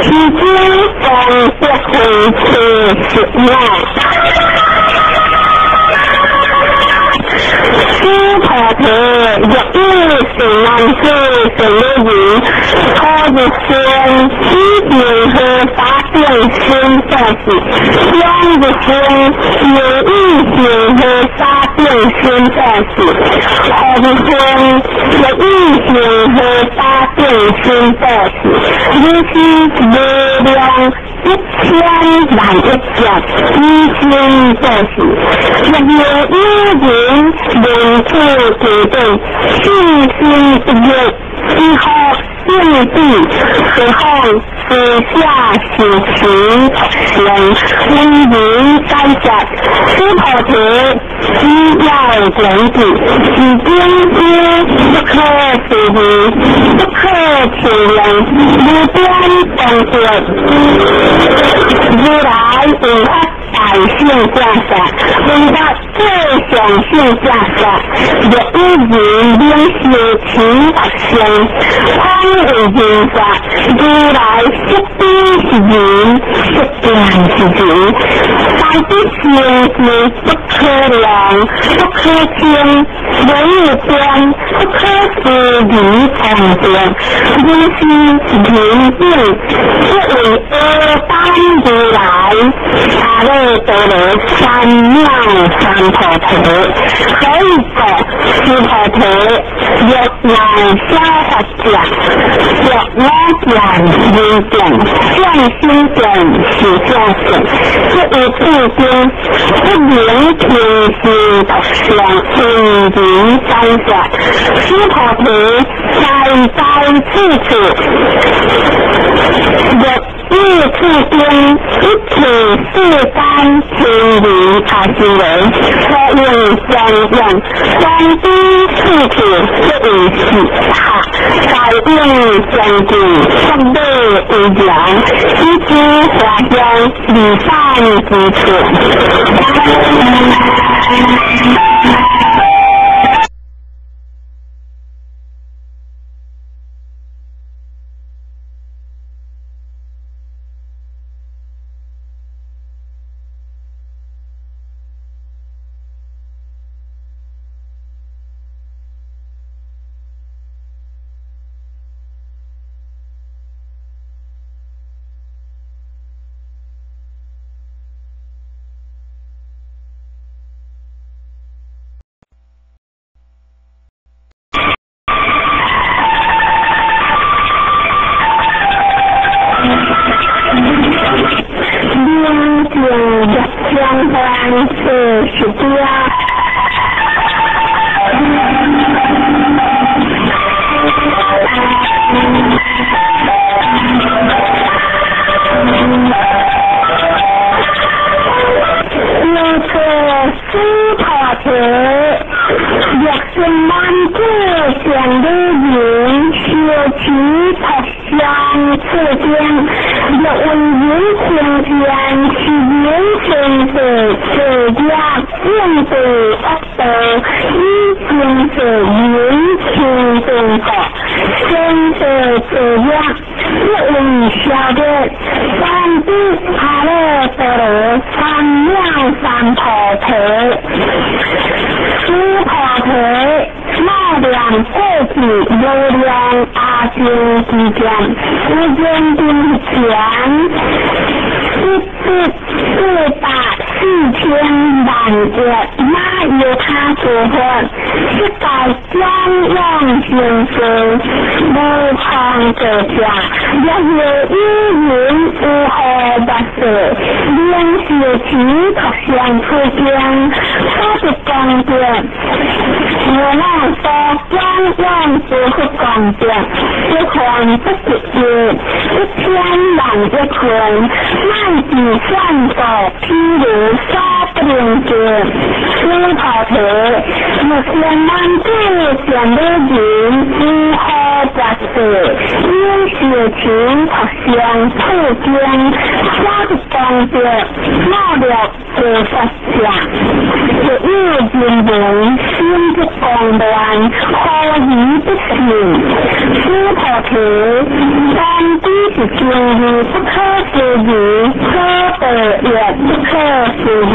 其中共不会是10万。师婆提若意是难事是乐语，可以先批评和发表新的事，将一些有意见和发表新的事，可以先有意见和发表新的事，这是力量1000万一角一心的事，若有意人人处决定，信心不灭，以后应对时候时下时情人因缘该着师婆提需要整理，已经知不可思议，不可求人，无边动作，如来无法百姓架设，为了最想性架设，有一人领袖情百姓，宽为人法，如来识别是人，识变是人，大的性是不可量，不可轻，唯变不可思议常变，因是人定，不为单如来，阿耨多罗三藐三菩提，可以说师菩提若难消化者，若我讲为讲，向心讲是相信，这一次经不明平心向因缘三者，师菩提在此处，若一次经一起世间情理他行人，可用相用，相逼事情这一事下，再用相地相对为良，一知华香理善之处。1000万一群，乃至算作譬如沙不境界，须菩提，目前男子见的人如何假设？因事情发生途径，加的动作，脑力无法想，就有人们心不公乱，何以不行？须菩提，但知是经义不可思议，可得也不可思议。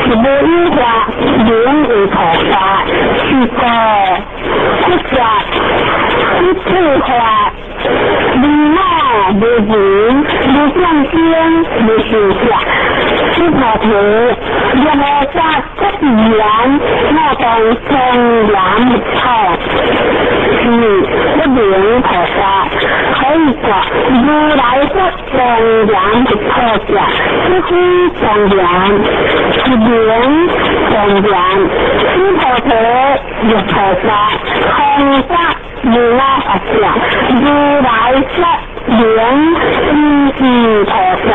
是无有法人为菩萨，是个不假不自法。你那无人无见见无形象，是菩提，因为在这语言那种庄严不错，是不明菩萨可以说如来的庄严不错的，是非庄严，是明庄严，是菩提有菩萨空法。如来法相，如来说明意义菩萨，